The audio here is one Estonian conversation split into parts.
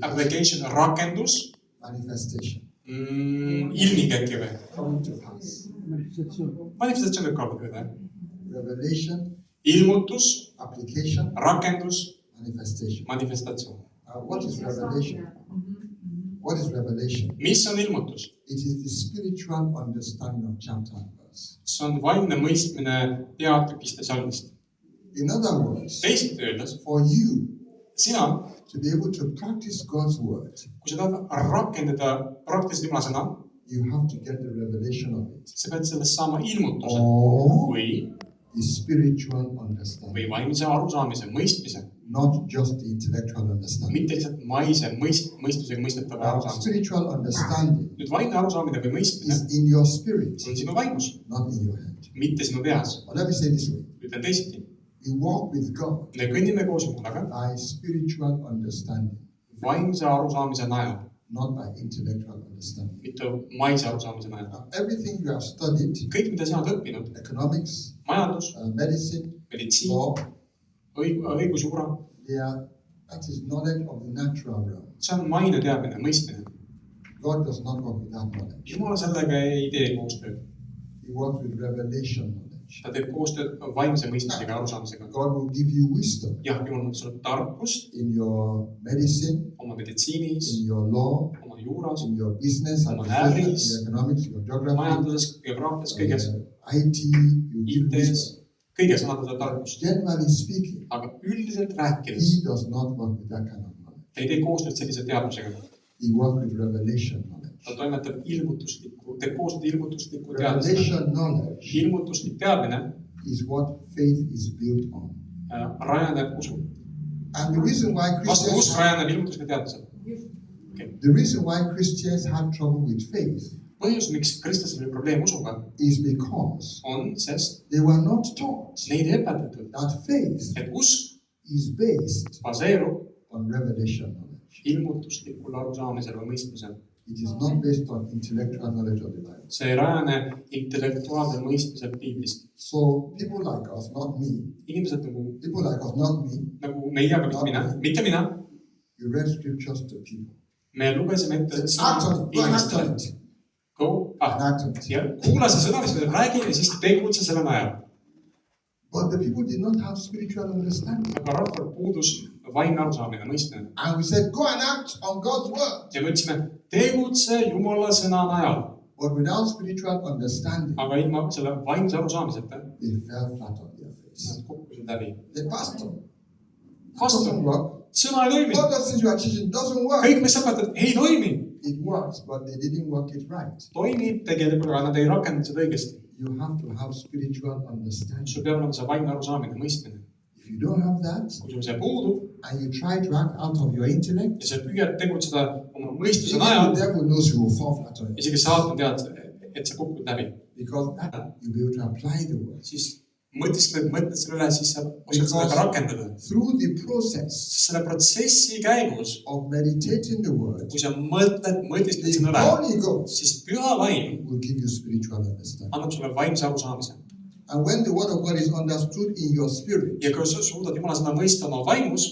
Application, rakendus. Manifestation. Ilming äkki või? Coming to pass. Manifestatsioon võib ka võtta. Revelation. Ilmutus, Application. rakendus, Manifestation. manifestatsioon. What is revelation? What is revelation? Mis on ilmutus? It is the spiritual understanding of chapter and verse. See on vaimne mõistmine peatükist ja salmist. In other words, Teisalt öeldes, for you sina, to be able to practice God's word, kui sa tahad rakendada praktiliselt Jumala sõna, you have to get the revelation of it. sa pead sellest saama ilmutuse Or või the spiritual understanding, vaimse arusaamise, mõistmise. not just the intellectual understanding. Mitte lihtsalt maise mõistusega mõistetava arusaamise. Spiritual understanding Nüüd vaimne arusaamine või mõistmine is in your spirit, on sinu vaimus, not in your head. mitte sinu peas. Or let me say this way. Ütlen teisiti. We walk with God Me kõnnime koos Jumalaga by spiritual understanding, vaimse arusaamise najal, not by intellectual understanding. mitte maise arusaamise najal. Now, everything you have studied, Kõik, mida sina oled õppinud, economics, majandus, medicine, meditsiin, law, õigusjuura, that is knowledge of the natural realm. see on maine teadmine, mõistmine. God does not work with that knowledge. Jumal sellega ei tee koostööd. He works with revelation knowledge. Ta teeb koostööd vaimse mõistmisega ja arusaamisega. God will give you wisdom Jah, Jumal annab sulle tarkust in your medicine, oma meditsiinis, in your law, oma juuras, in your business, Oma administration, äris, in your economics, your geography, majanduses, geograafias, kõiges, IT, you give IT-s, wisdom. kõiges annab sulle tarkust. Generally speaking, Aga üldiselt rääkides, he does not work with that kind of knowledge. ta ei tee koostööd sellise teadmisega. He works with revelation knowledge. Ta toimetab ilmutuslikku, teeb koostööd ilmutusliku teadmisega. Revelation knowledge Ilmutuslik teadmine is what faith is built on. rajaneb usul. And the reason why Vastu Christians usk rajaneb ilmutuslik teadmisel. the reason why Christians have trouble with faith Põhjus, miks kristlasel oli probleem usuga, is because on, sest they were not taught neid ei õpetatud, that faith et usk is based baseerub on revelation knowledge. ilmutuslikul arusaamisel või mõistmisel. It is not based on intellectual knowledge of the Bible. See ei rajane intellektuaalsel mõistmisel Piiblist. So people like us, not me, Inimesed people like us, not me, nagu meie, aga mitte mina, you read scriptures to people. me lugesime ette Act on it, go and act on it. And act on it. Ja kuula see sõna, mis me räägime, ja siis tegutse selle najal. But the people did not have spiritual understanding. Aga rahval puudus vaimne arusaamine, mõistmine. And we said, go and act on God's word. Ja me ütlesime, tegutse Jumala sõna najal. But without spiritual understanding, Aga ilma selle vaimse arusaamiseta, they fell flat on their face. nad kukkusid läbi. The pastor Vastu, doesn't work. sõna ei toimi. All those things you are teaching doesn't work. Kõik, mis sa õpetad, ei toimi. It works, but they didn't work it right. Toimib tegelikult, aga nad ei rakendanud seda õigesti. You have to have spiritual understanding. Sul peab olema see vaimne arusaamine, mõistmine. If you don't have that, Kui sul see puudub and you try to act out of your intellect, ja sa püüad tegutseda oma mõistuse even najal, the devil knows you will fall flat on it. isegi saatan tead, et sa kukud läbi. Because that, you'll be able to apply the word. Siis mõtled selle üle, siis sa oskad seda ka rakendada. Through the process Sest selle protsessi käigus, of meditating the word, kui sa mõtled the selle üle, Holy Ghost siis püha vaim will give you spiritual understanding. annab sulle vaimse arusaamise. And when the word of God is understood in your spirit, Ja kui sa suudad Jumala sõna mõista oma vaimus,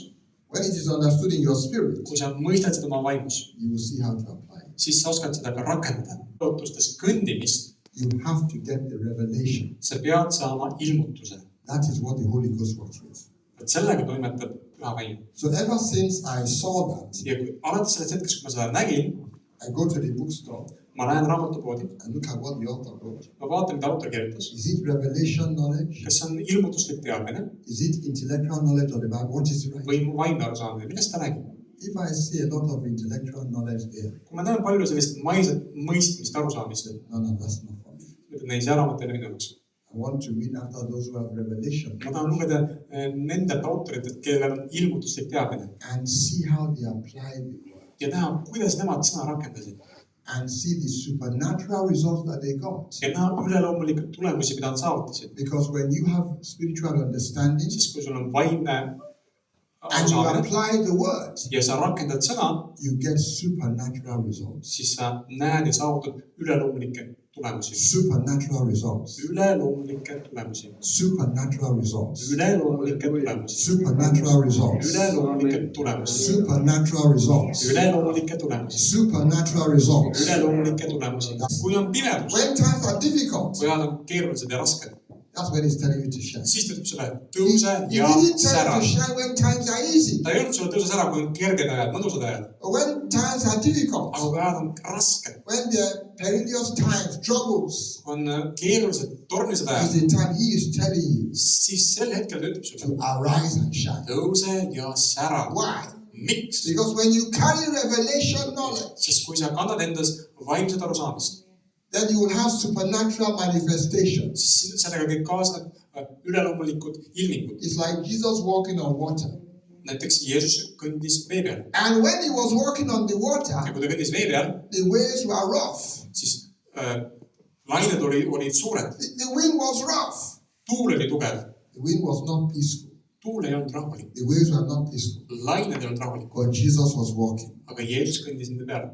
when it is understood in your spirit, kui sa mõistad seda oma vaimus, you will see how to apply it. siis sa oskad seda ka rakendada. Lootustes kõndimist, You have to get the revelation. sa pead saama ilmutuse. That is what the Holy Ghost works with. Et sellega toimetab püha vaim. So ever since I saw that, Ja kui alates sellest hetkest, kui ma seda nägin, I go to the bookstore ma lähen raamatupoodi, and look at what the author wrote. ma vaatan, mida autor kirjutas. Is it revelation knowledge? Kas see on ilmutuslik teadmine Is it intellectual knowledge of the Bible? What is it right? või mu vaimne arusaamine? Millest ta räägib? If I see a lot of intellectual knowledge there, Kui ma näen palju sellist maiset mõistmist, arusaamist, no, that's not for me. ütlen, ei, see raamat ei ole minu jaoks. I want to read after those who have revelation Ma tahan lugeda nendelt autoritelt, kellel on ilmutuslik teadmine and see how they apply the word ja näha, kuidas nemad sõna rakendasid and see the supernatural results that they got. ja näha üleloomulikult tulemusi, mida nad saavutasid. Because when you have spiritual understanding, Sest kui sul on vaimne and you apply the word, ja sa rakendad sõna, you get supernatural results. siis sa näed ja saavutad üleloomulikke tulemusi. Supernatural results. Üleloomulikke tulemusi. Supernatural results. Üleloomulikke tulemusi. Supernatural results. Üleloomulikke tulemusi. Supernatural results. Üleloomulikke tulemusi. Supernatural results. Üleloomulikke tulemusi. Kui on pimedus, When times are difficult, kui ajad on keerulised ja rasked, that's when he's telling you to shine. siis ta ütleb sulle, tõuse He ja didn't tell sära. you to shine when times are easy. Ta ei öelnud sulle tõuse sära, kui on kerged ajad, mõnusad ajad. But when times are difficult, Aga kui ajad on rasked, when there are perilous times, troubles, on keerulised, tormised is ajad, the time he is telling you siis sel hetkel ta ütleb to sulle, arise and shine. tõuse ja sära. Why? Miks? Because when you carry revelation knowledge, Sest kui sa kannad endas vaimset arusaamist, then you will have supernatural manifestations. siis sellega kõik kaasneb üleloomulikud ilmingud. It's like Jesus walking on water. Näiteks Jeesus kõndis vee peal. And when he was walking on the water, Ja kui ta kõndis vee peal, the waves were rough. siis lained olid suured. The wind was rough. Tuul oli tugev. The wind was not peaceful. Tuul ei olnud rahulik. The waves were not peaceful. Lained ei olnud rahulik. But Jesus was walking. Aga Jeesus kõndis nende peal.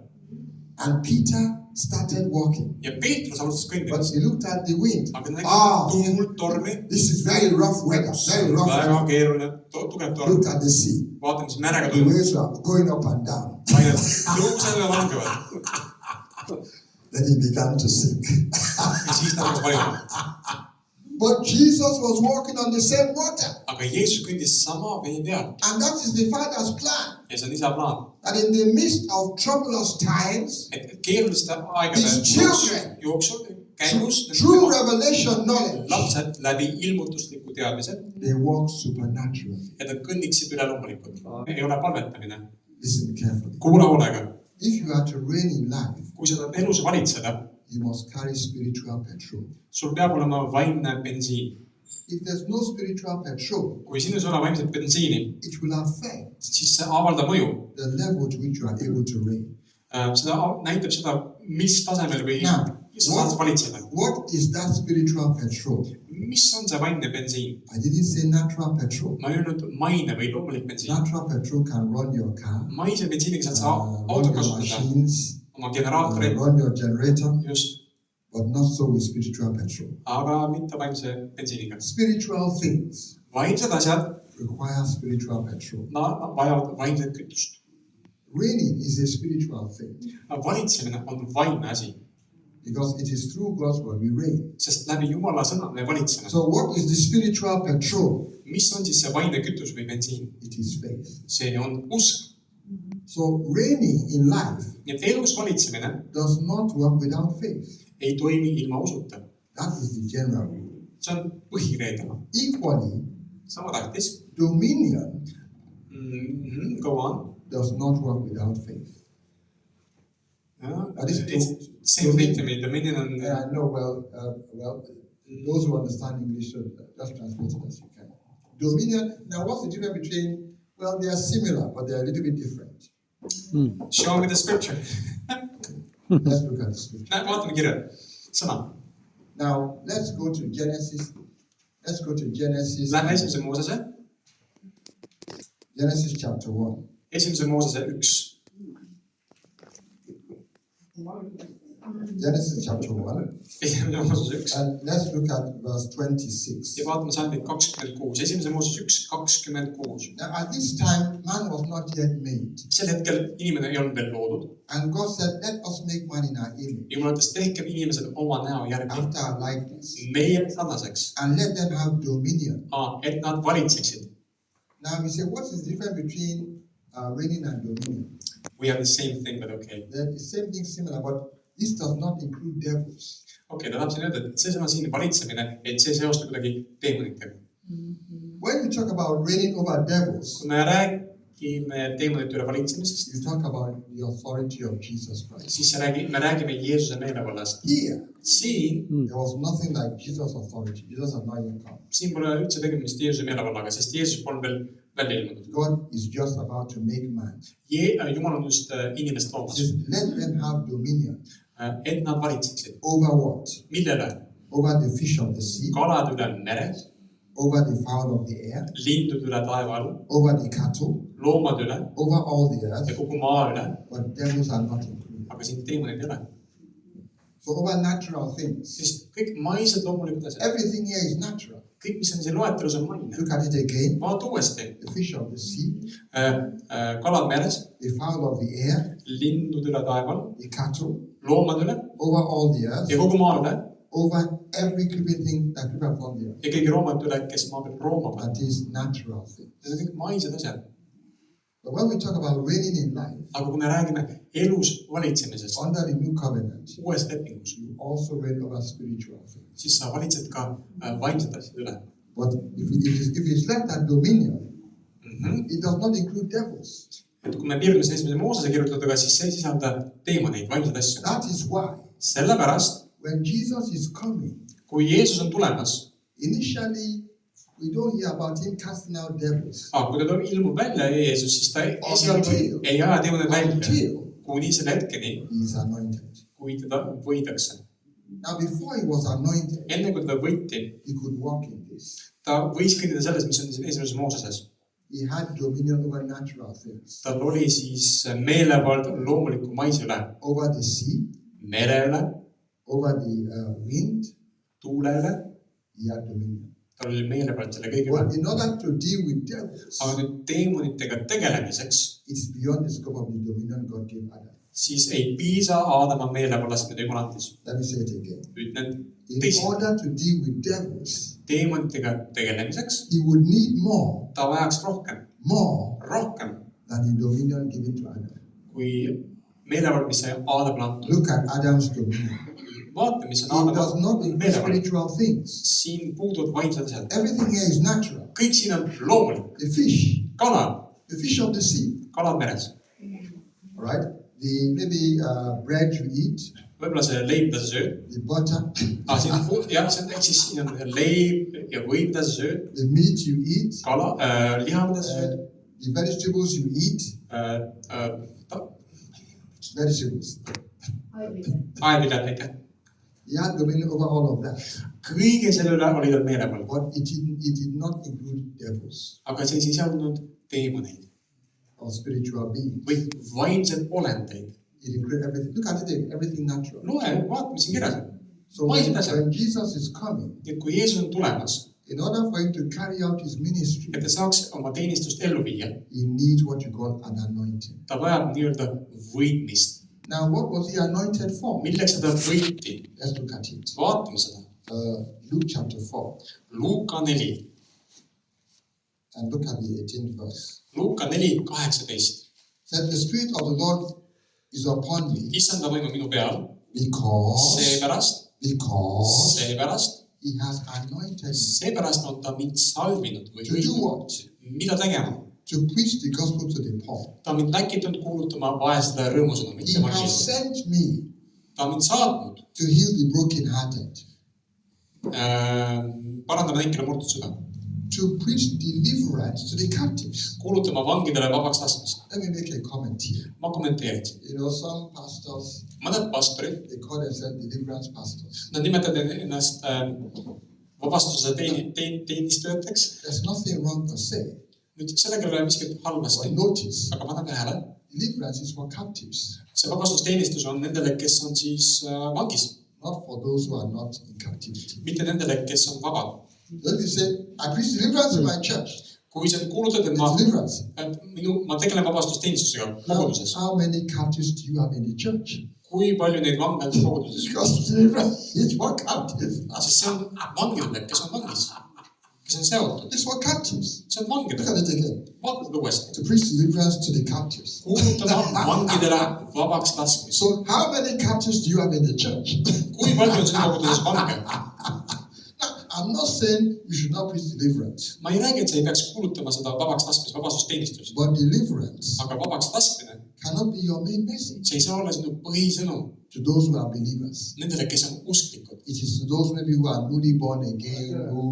And Peter started walking. Ja Peetrus alustas But kõndimist. he looked at the wind. Aga nägi tuult, tormi. This is very rough weather. Very rough Väga weather. keeruline, tugev torm. Looked at the sea. Vaatame, mis märega The tundub. waves were going up and down. Lained tõusevad ja langevad. Then he began to sink. Ja siis ta hakkas vajuma. But Jesus was walking on the same water. Aga Jeesus kõndis sama vee peal. And that is the Father's plan. Ja see on isa plaan. That in the midst of troublous times, Et keeruliste aegade His children, jooksul käigus through revelation knowledge, lapsed läbi ilmutusliku teadmise, they walk supernaturally. et nad kõnniksid üleloomulikult. Ei ole palvetamine. Listen carefully. Kuula hoolega. If you are to reign in life, Kui sa tahad elus valitseda, you must carry spiritual petrol. sul peab olema vaimne bensiin. If there's no spiritual petrol, Kui sinus ei ole vaimset bensiini, it will affect siis see avaldab mõju. the level to which you are able to reign. Seda näitab seda, mis tasemel või Now, sa saad valitseda. what is that spiritual petrol? Mis on see vaimne bensiin? I didn't say natural petrol. Ma ei öelnud maine või loomulik bensiin. Natural petrol can run your car, Maise bensiiniga saad sa run autot your kasutada, machines, oma generaatoreid, run your generator, just, but not so with spiritual petrol. aga mitte vaimse bensiiniga. Spiritual things Vaimsed asjad, require spiritual petrol. nad vajavad vaimset kütust. Reigning is a spiritual thing Valitsemine on vaimne asi, because it is through God's word we reign. sest läbi Jumala sõna me valitseme. So what is the spiritual petrol? Mis on siis see vaimne kütus või bensiin? It is faith. See on usk. So reigning in life Nii et elus valitsemine does not work without faith. ei toimi ilma usuta. That is the general rule. See on põhireegel. Equally, Sama tähtis. dominion Go on. does not work without faith. That is It's same thing to me. Dominion on Yeah, I know. Well, those who understand English should just translate it as you can. Dominion. Now, what's the difference between? Well, they are similar, but they are a little bit different. show me the scripture. Let's look at the scripture. Vaatame kirja. Sõna. Now, let's go to Genesis. Let's go to Genesis. Lähme esimese Moosese. Genesis chapter 1. Esimese Moosese 1. Genesis chapter 1. Esimese Moosese 1. And let's look at verse 26. Ja vaatame salmid 26. Esimese Moosese 1, 26. Now, at this time, man was not yet made. Sel hetkel inimene ei olnud veel loodud. And God said, let us make man in our image, Jumal ütles, tehkem inimesed oma näo järgi, after our likeness, meie sarnaseks, and let them have dominion. et nad valitseksid. Now, we say, what is the difference between reigning and dominion? We have the same thing, but okay. The same thing, similar, but this does not include devils. Okay, ta tahab siin öelda, et see sõna siin valitsemine, et see seostub kuidagi teemonitega. When you talk about reigning over devils, Kui me räägime teemonite üle valitsemisest, you talk about the authority of Jesus Christ. siis me räägime Jeesuse meelevallast. Here, Siin there was nothing like Jesus' authority. Jesus had not yet come. Siin pole üldse tegemist Jeesuse meelevallaga, sest Jeesus polnud veel välja ilmunud. God is just about to make man. Jumal on just inimest He loomas, says, let them have dominion. et nad valitseksid. Over what? Millele? Over the fish of the sea, Kalad üle mere, over the fowl of the air, lindude üle taeva all, over the cattle, loomade üle over all the ja earth, kogu maa üle, but devils are not included. aga siin teemonid ei ole. So over natural things, Siis kõik maised loomulikud asjad, everything here is natural. kõik, mis on siin loetelus, on maine. Look at it again. Vaata uuesti. The fish of the sea, Kalad meres, the fowl of the air, lindude üle taeval, the cattle, loomad üle over all the earth, ja kogu maa üle over every creeping thing that creeps upon the earth. ja kõigi roomade üle, kes maa peal roomavad. That is natural things. Need on kõik maised asjad. But when we talk about reigning in life, Aga kui me räägime elus valitsemisest, under the new covenant, uues lepingus, you also reign over spiritual things. siis sa valitsed ka vaimsed asjad üle. But if it's left that dominion, it does not include devils. Et kui me piirdume esimese Moosese kirjutaduga, siis see ei sisalda teemoneid, vaimseid asju. That is why Sellepärast, when Jesus is coming, kui Jeesus on tulemas, initially we don't hear about him casting out devils. kui ta ilmub välja Jeesus, siis ta esialgu ei aja teemoneid välja, Until kuni selle hetkeni, he is anointed. kui teda võidakse. Now before he was anointed, Enne kui teda võiti, he could walk in this. ta võis kõndida selles, mis on siin esimeses Mooseses. He had dominion over natural things. Tal oli siis meelevald loomuliku maise üle, Over the sea, mere üle, over the wind, tuule üle, he had dominion. tal oli meelevald selle kõige üle. But in order to deal with devils, Aga nüüd teemonitega tegelemiseks, it's beyond the scope of the dominion God gave Adam. siis ei piisa Aadama meelevallast, mida Jumal andis. Let me say it again. Ütlen In tõsi, order to deal with devils, teemonitega tegelemiseks he would need more ta vajaks rohkem than the dominion given to Adam. kui meelevald, mis sai Aadamale antud. Look at Adam's dominion. Vaata, mis on It does Aadama not include meelevald. spiritual things. Siin puuduvad vaimsed asjad. Everything here is natural. Kõik siin on loomulik. The fish of the sea, Kalad meres. all right? The maybe bread you eat, Võib-olla see leib, mida sa sööd. the butter, Ehk siis siin on leib ja või, mida sa sööd. the meat you eat, Liha, mida sa sööd. the vegetables you eat, vegetables. Aeviljad, ikka. He had dominion over all of that. Kõige selle üle oli tal meelevald. But it did not include devils Aga see ei sisaldanud teemoneid or spiritual beings. või vaimsed olendeid. It included everything. Look at it, everything natural. Vaata, mis siin kirjas on. So when Jesus is coming, Et kui Jeesus on tulemas, in order for him to carry out his ministry, et ta saaks oma teenistust ellu viia, he needs what you call an anointing. ta vajab nii-öelda võitmist. Now, what was he anointed for? Milleks ta võiti? Let's look at it. Vaatame seda. Luke chapter 4. Luuka 4. And look at the 18th verse. Luuka 4:18. That the Spirit of the Lord is upon me Issanda võim on minu peal, because seepärast he has anointed me. Seepärast on ta mind salvinud või To do what? mida tegema? To preach the gospel to the poor. Ta on mind läkitanud kuulutama vaesele rõõmusõnumit. He has sent me Ta on mind saatnud to heal the brokenhearted, parandama neid, kelle murtud süda. to preach deliverance to the captives. Kuulutama vangidele vabaks laskmist. Let me make a comment here. Ma kommenteerin. You know, some pastors, Mõned pastorid, they call themselves deliverance pastors. nad nimetavad ennast vabastuse teenistujateks. There's nothing wrong per se. Nüüd sellega ei ole miskit halvasti, But notice, aga panen tähele, deliverance is for captives, see vabastusteenistus on nendele, kes on siis vangis, not for those who are not in captivity. mitte nendele, kes on vabad. Let me say, I preach deliverance in my church. Kui sa kuulutad, et Deliverance. ma tegelen vabastusteenistusega koguduses, How many captives do you have in the church? kui palju neid vange on koguduses? Because deliverance is for captives. Sest see on vangidele, kes on vangis, kes on seotud. It's for captives. See on Look vangidele. at it again. Vaatad uuesti. To preach deliverance to the captives. Kuulutama vangidele vabaks laskmist. So how many captives do you have in the church? Kui palju on sinu koguduses vange? I'm not saying you should not preach deliverance, Ma ei räägi, et sa ei peaks kuulutama seda vabaks laskmist, vabastusteenistust. but deliverance Aga vabaks laskmine, cannot be your main message see ei saa olla sinu põhisõnum to those who are believers. nendele, kes on usklikud. It is to those maybe who are newly born again, who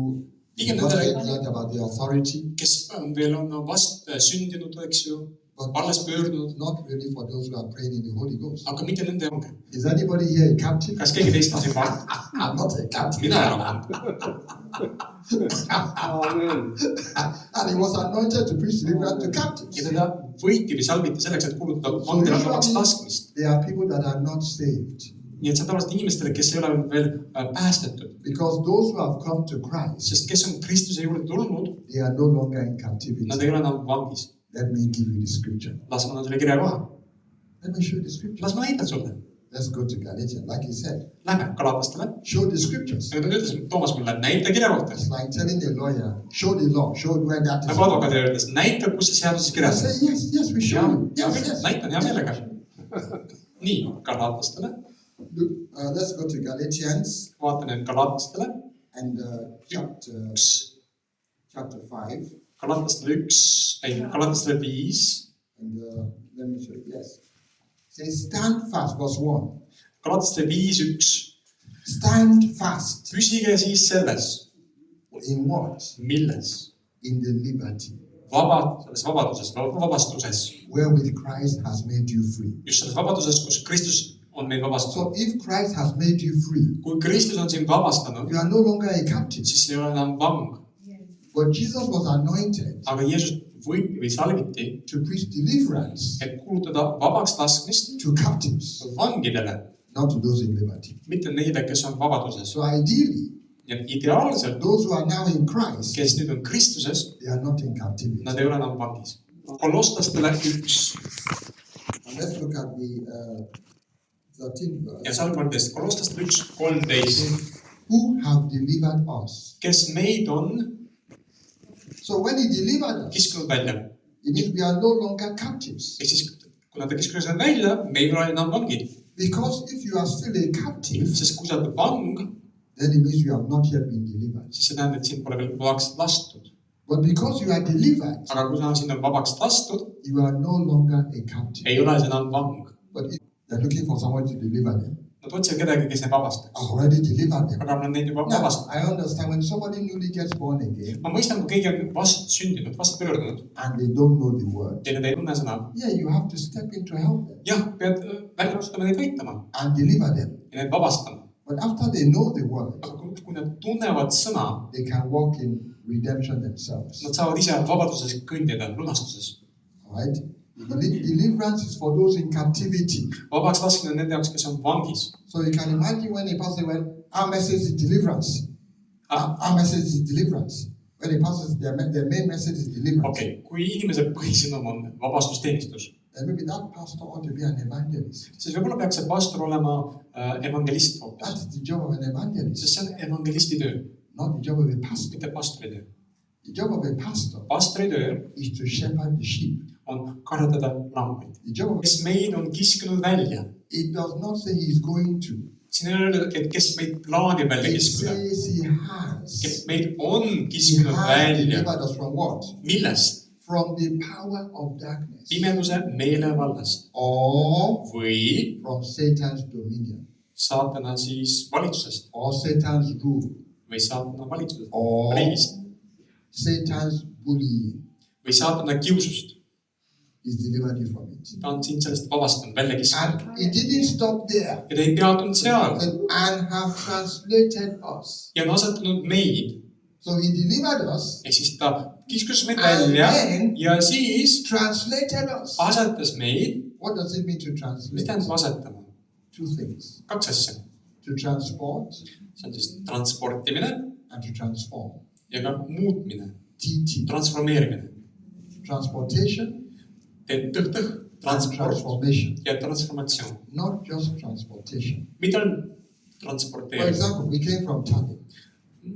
Pigem not nendele, yet learned about the authority, kes veel on vast sündinud, eks ju, but alles pöördunud, not really for those who are praying in the Holy Ghost. aga mitte nende vange. Is anybody here a captive? Kas keegi teist on siin vang? I'm not a captive. Mina ei ole vang. Amen. And he was anointed to preach deliverance to captives. Ja teda võiti või salviti selleks, et kuulutada vangide vabaks laskmist. There are people that are not saved. Nii et see on tavaliselt inimestele, kes ei ole veel päästetud. Because those who have come to Christ, Sest kes on Kristuse juurde tulnud, they are no longer in captivity. nad ei ole enam vangis. Let me give you the scripture. Las ma annan sulle kirja koha. Let me show you the scripture. Las ma näitan sulle. Let's go to Galatians, like he said. Lähme Galatastele. Show the scriptures. Nagu ta ütles, Toomas mulle, näita kirja kohta. It's like telling a lawyer, show the law, show where that is. Nagu advokaadile ütles, näita, kus see seaduses I kirjas say, on. yes, we show you. Ja, Yes, yes. näitan hea meelega. Nii, Galatastele. Look, let's go to Galatians Vaatan nüüd Galatastele. and chapter 5. Galatastele 1, ei, Galatastele 5. And let me show you. Yes. Say, stand fast, verse 1. Galatastele 5, 1. Stand fast. Püsige siis selles. In what? Milles? In the liberty Selles vabaduses, vabastuses. wherewith Christ has made you free. Just selles vabaduses, kus Kristus on meid vabastanud. So if Christ has made you free, Kui Kristus on sind vabastanud, you are no longer a captive. siis ei ole enam vang. But Jesus was anointed Aga Jeesus võiti või salviti, to preach deliverance et kuulutada vabaks laskmist to captives, vangidele, not to those in liberty. mitte neile, kes on vabaduses. So ideally, Ja ideaalselt, those who are now in Christ, kes nüüd on Kristuses, they are not in captivity. nad ei ole enam vangis. Koloslastele 1 And let's look at the 13th verse. ja seal 13. Koloslastele 1, 13. Who have delivered us? Kes meid on So when he delivered us, kiskunud välja. it means we are no longer captives. Ehk siis, kuna ta kiskus nad välja, me ei ole enam vangid. Because if you are still a captive, Sest kui sa oled vang, then it means you have not yet been delivered. siis see tähendab, et sind pole veel vabaks lastud. But because you are delivered, Aga kui sa sind on vabaks lastud, you are no longer a captive. ei ole see enam vang. But if they're looking for someone to deliver them, Nad otsivad kedagi, kes neid vabastaks. I've already delivered them. Aga nad neid juba Now, vabastavad. I understand when somebody newly gets born again Ma mõistan, kui keegi on vast sündinud, vast pöördunud and they don't know the word, ja nad ei tunne sõna. yeah, you have to step in to help them Jah, pead välja otsustama neid võitlema and deliver them. ja neid vabastama. But after they know the word, Aga kui nad tunnevad sõna, they can walk in redemption themselves. nad saavad ise vabaduses kõndida, lunastuses. All right? Deliverance is for those in captivity. Vabaks laskmine on nende jaoks, kes on vangis. So you can imagine when a pastor went, our message is deliverance. Our message is deliverance. When a pastor, their main message is deliverance. Okei, kui inimese põhisõnum on vabastusteenistus, And maybe that pastor ought to be an evangelist. siis võib-olla peaks see pastor olema evangelist That hoopis. is the job of an evangelist, Sest see on evangelisti töö, not the job of a pastor. mitte pastori töö. The job of a pastor Pastori töö is to shepherd the sheep. on karjatada lambaid. The job of Kes meid on kiskunud välja. it does not say he is going to. Siin ei ole, et kes meid plaanib välja It kiskuda. says he has. Kes meid on He kiskunud has välja. delivered us from what? Millest? From the power of darkness. Pimeduse meelevallast. Or Või from Satan's dominion. saatana siis valitsusest. Or Satan's rule. Või saatana valitsusest. Or Riigist. Satan's bullying. Või saatana kiusust. He's delivered you from it. Ta on sind sellest vabastanud, välja kiskunud. And it didn't stop there. Ja ta ei peatunud seal. And have translated us. Ja on asetanud meid. So he delivered us, Ehk siis ta kiskus meid And välja then- ja siis translated us. asetas meid. What does it mean to Mis translate? tähendab asetama? Two things. 2 asja. To transport See on siis transportimine and to transform. ja ka muutmine, TT. transformeerimine. Transportation Tõh-tõh, and transport transformation. ja transformatsioon. Not just transportation. Mitte on For transporteerimine. example, we came from Tallinn.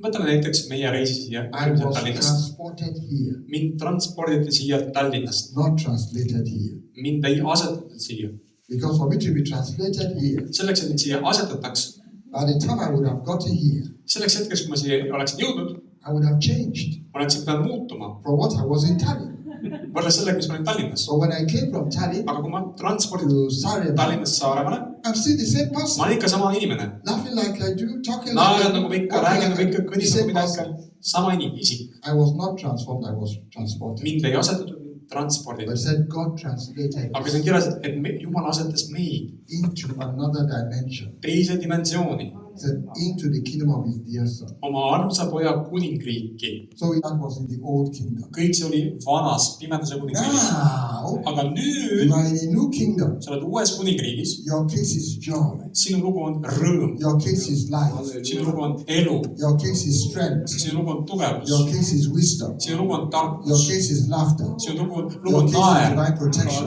Võtame näiteks meie reisi siia I was Tallinnast. transported here, Mind transporditi siia Tallinnast. not translated here. Mind ei asetatud siia. Because for me to be translated here, Selleks, et mind siia asetataks, by the time I would have gotten here, selleks hetkeks, kui ma siia oleksin jõudnud, I would have changed ma oleksin pidanud muutuma. from what I was in Tallinn. Võrreldes sellega, mis ma olin Tallinnas. So when I came from Tallinn Aga kui ma transporditud to Saaremaa, Tallinnast Saaremaale, I'm still the same ma person. olen ikka sama inimene. Laughing like I do, talking Naeran like nagu ma ikka, walking räägin nagu like ikka, the kõnnin nagu same mida person. ikka. Sama isik. I was not transformed, I was transported. Mind ei asetatud, mind But it transporditud. said God translated Aga us see on kirjas, et Jumal asetas meid into another dimension. teise dimensiooni. said, into the kingdom of his dear son. oma armsa poja kuningriiki. So that was in the old kingdom. Kõik see oli vanas pimeduse kuningriigis. Now, Aga nüüd you are in a new kingdom. sa oled uues kuningriigis. Your case is joy. Sinu lugu on rõõm. Your case is life. Sinu lugu on elu. Your case is strength. Sinu lugu on tugevus. Your case is wisdom. Sinu lugu on Your tarkus. case is laughter. Sinu lugu Your on case is naer. divine protection.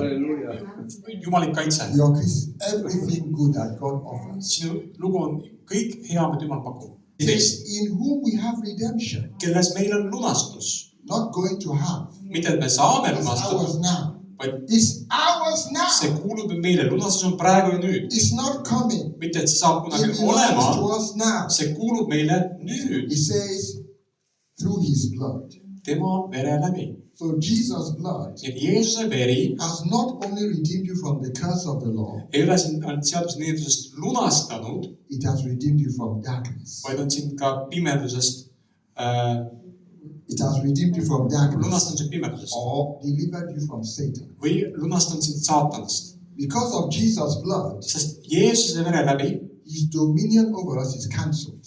Jumalik kaitse. Your case is everything good that God offers. Sinu lugu on kõik hea, mida Jumal pakub. It is in whom we have redemption. Kelles meil on lunastus. Not going to have. Mitte, et me saame It's lunastada, ours now. vaid It's ours now. see kuulub meile. Lunastus on praegu ja nüüd. It's not coming. Mitte, et see saab kunagi It belongs to olema. us now. See kuulub meile nüüd. It says through his blood. Tema vere läbi. So Jesus' blood Et Jeesuse veri has not only redeemed you from the curse of the law, ei ole sind ainult seadusneedusest lunastanud, it has redeemed you from darkness. vaid on sind ka pimedusest, It has redeemed you from darkness lunastanud sind pimedusest or delivered you from Satan. või lunastanud sind saatanast. Because of Jesus' blood, Sest Jeesuse vere läbi his dominion over us is cancelled.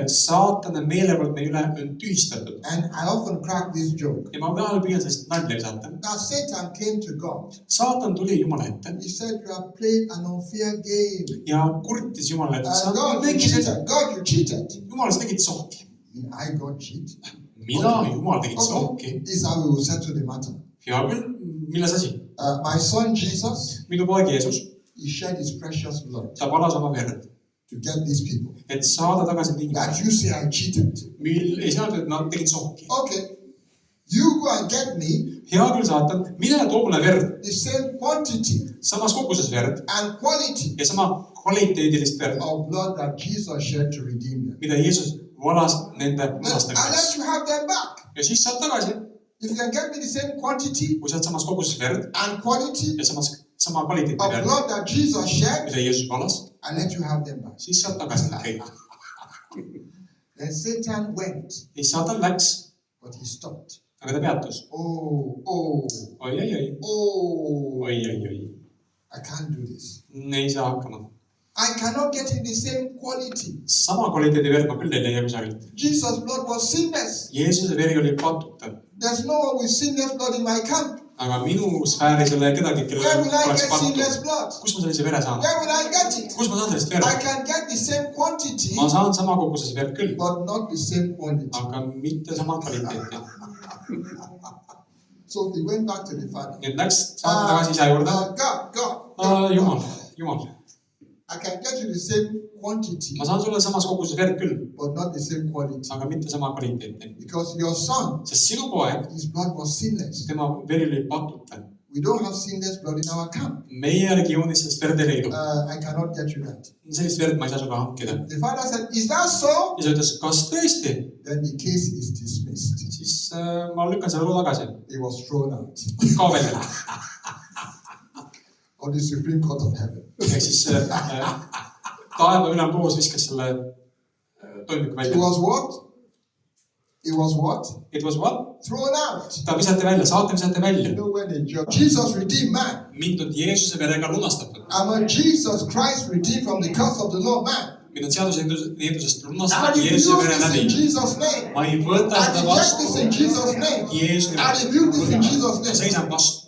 saatana meelevald meie üle on tühistatud. And I often crack this joke. Ja ma vahel püüan sellest nalja visata. Now Satan came to God. Saatan tuli Jumala ette He said, you have played an unfair game. ja kurtis Jumalale, et sa God, you cheated. God, you cheated. Jumal, sa tegid sohki. I got cheat. Mina, Jumal, tegid sohki. This is how we will settle the matter. Hea küll, milles asi? My son Jesus, Minu poeg Jeesus, he shed his precious blood ta valas oma verd, to get these people. et saada tagasi need That inimesed. you say I cheated. Mil ei saanud, et nad tegid sohki. Okay. You go and get me Hea küll, saatan, mine too mulle verd, the same quantity samas koguses verd and quality ja sama kvaliteedilist verd, of blood that Jesus shed to redeem them. mida Jeesus valas nende And let lunastamiseks. you have them back. Ja siis saad tagasi, If you can get me the same quantity kui saad samas koguses verd and quality ja sama kvaliteeti of verd, blood that Jesus shed, mida Jeesus valas, and let you have them back. siis saad tagasi need kõik. Then Satan went, Ja saatan läks, but he stopped. aga ta peatus. Oh, Oi. I can't do this. Ei saa hakkama. I cannot get in the same quality. Sama kvaliteedi verd ma küll ei leia kusagilt. Jesus' blood was sinless. Jeesuse veri oli patutav. There's no one with sinless blood in my camp. Aga minu sfääris ei ole kedagi, kellel Where will I oleks get pattu. sinless blood? Kus ma sellise vere saan? Where will I get it? Kus ma saan sellest I verd? can get the same quantity, Ma saan sama koguses verd küll, but not the same quantity. aga mitte sama kvaliteeti. So he went back to the father. Nii et läks saatan tagasi isa juurde. God. Jumal. I can get you the same quantity, Ma saan sulle samas koguses verd küll, but not the same quality. aga mitte sama kvaliteeti. Because your son, Sest sinu poeg, his blood was sinless. tema veri oli patutav. We don't have sinless blood in our camp. Meie regioonis sellest verd ei leidu. I cannot get you that. Sellist verd ma ei saa sulle hankida. The father said, is that so? Ja sa ütles, kas tõesti? Then the case is dismissed. Siis ma lükkan selle loo tagasi. He was thrown out Kao välja. on the Supreme Court of Heaven. Ehk siis taeva ülemkohus viskas selle toimiku It välja. was what? It was what? It was what? Thrown out. Ta visati välja, saatan visati välja. You know when a judge, Jesus redeemed man. Mind on Jeesuse verega lunastatud. And when Jesus Christ redeemed from the curse of the law man. Mind on seadusneedusest I lunastatud refuse Jeesuse vere this in läbi. Jesus' name. Ma ei võta I seda reject vastu. this in Jesus' name. Jeesuse I rebuke this in Jesus' ma name. seisan vastu.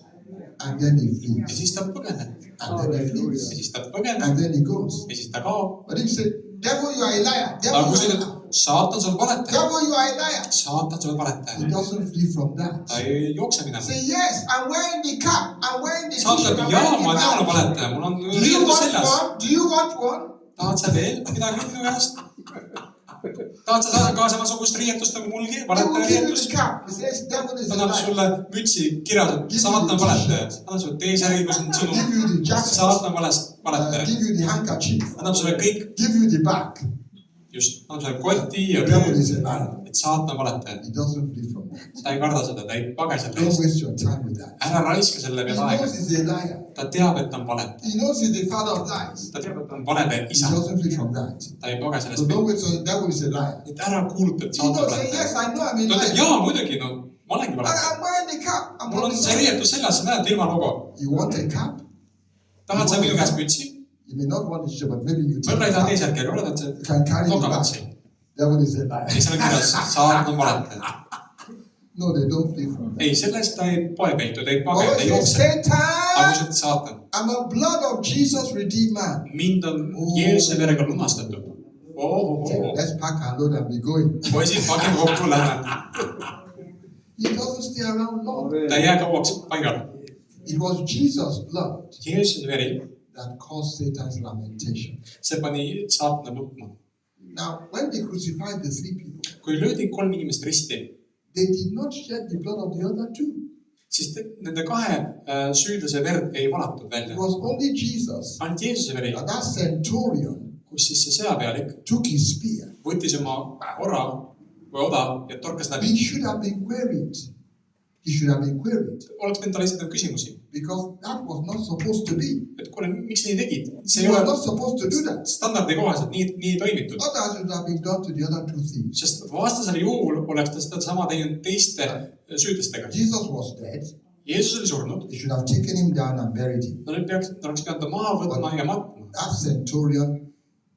And then he Ja flees. siis ta põgeneb. And then he Ja flees. siis ta põgeneb. And then he goes. Ja siis ta kaob. But if you say, devil, you are a liar. Aga kui sa Devil, ütled, saatan sul valetaja. devil, you are a liar. Saatan sul He valetaja. doesn't flee from that. Ta ei jookse minema. Say, yes, I'm wearing the cap. I'm wearing the Saatan t-shirt. ütleb, I'm jaa, wearing ma the tean, olen badge. valetaja. Mul on Do you riietus want seljas. one? Do you want one? Tahad sa veel midagi minu käest? Tahad sa saada ka samasugust riietust nagu mulgi? He will Valetaja give you the riietust? cap. He says, devil is Ta a annab liar. sulle mütsi kirjas, et saatan on valetaja. Annab sulle T-särgi, kus on Give sõnum. you the jacket. Saatan on valetaja. Give you the handkerchief. Annab sulle kõik, Give you the bag. just, annab sulle koti ja Devil rüü, is a liar. et saatan on valetaja. He doesn't flee from that. Ta ei karda seda, ta ei page selle Don't eest. waste your time with that. Ära raiska selle He peale aega. knows he's a liar. Ta teab, et ta on valetaja. He knows he's the father of lies. Ta teab, et ta on valede He isa. doesn't flee from that. Ta ei page So sellest. don't wait till the devil is a liar. Et ära kuuluta, et He saatan on knows, say, valetaja. yes, I know I'm a Ta ütleb, liar. jaa, muidugi, no, ma olengi valetaja. I'm wearing the cap. Mul on see riietus seljas, sa näed ilma logo. You want a cap? Tahad sa minu käest mütsi? You may not want to share, but maybe you Võib-olla ei taha eesärgi, aga oled, et see can carry it tokavat back. siin. Devil is a liar. Siis seal on kirjas, saad on valetaja. No, they don't flee from that. Ei, sellest ta ei poe peitu, ta ei Oh, page, ta ei say, jookse. Aga Satan, kui sa ütled saatan, I'm a blood of Jesus redeemed man. mind on Jeesuse verega lunastatud. Let's pack our load and be going. Poisid, pagime kokku, lähen. He doesn't stay around long. Ta ei jää kauaks paigale. It was Jesus' blood Jeesuse veri, that caused Satan's lamentation. see pani saatna nutma. Now, when they crucified the three people, Kui löödi 3 inimest risti, they did not shed the blood of the other two. siis nende 2 süüdlase verd ei valatud It välja. was only Jesus. Ainult Jeesuse veri, And that centurion kus siis see sõjapealik took his spear. võttis oma oda ja torkas läbi. He should have been queried. He should have been queried. Oleks võinud talle esitada küsimusi. Because that was not supposed to be. Et kuule, miks nii tegid? See ei You are ole not supposed to do that. standardi kohaselt, nii ei toimitud. Others would have been done to the other two thieves. Sest vastasel juhul oleks ta seda sama teinud teiste süüdlastega. Jesus was dead. Jeesus oli surnud. They should have taken him down and buried him. Ta oleks pidanud ta maha võtma ja matma. That centurion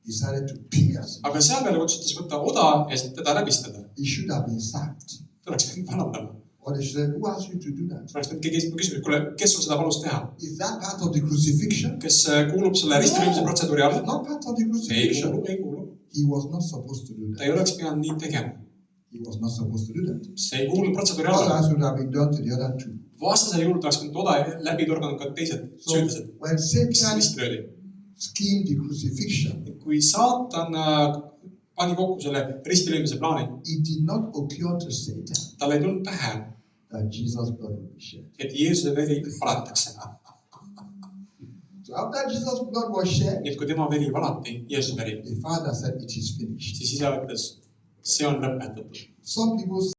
decided to pierce him. Aga seal peale otsustas võtta oda ja teda läbistada. He should have been sacked. Ta oleks pidanud vallandama. Or they should have, who asked you to do that? Ta oleks pidanud keegi küsima, kuule, kes sul seda palus teha? Is that part of the crucifixion? Kes kuulub selle ristilöömise protseduuri alla? Not part of the Ei crucifixion. kuulu, ei kuulu. He was not supposed to do Ta ei that. oleks pidanud nii tegema. He was not supposed to do that. See ei kuulu protseduuri alla. Others would have been done to the other two. Vastasel juhul ta oleks pidanud oda läbi torganud ka teised So süüdlased, when kes Satan risti löödi. schemed the crucifixion, Kui saatan pani kokku selle ristilöömise plaani, it did not occur to Satan tal ei tulnud pähe, that Jesus' blood would be shed. et Jeesuse veri valatakse. So after Jesus' blood was shed, Nii et kui tema veri valati, Jeesuse veri, the Father said, "It is finished." siis isa ütles, see on lõpetatud. Some people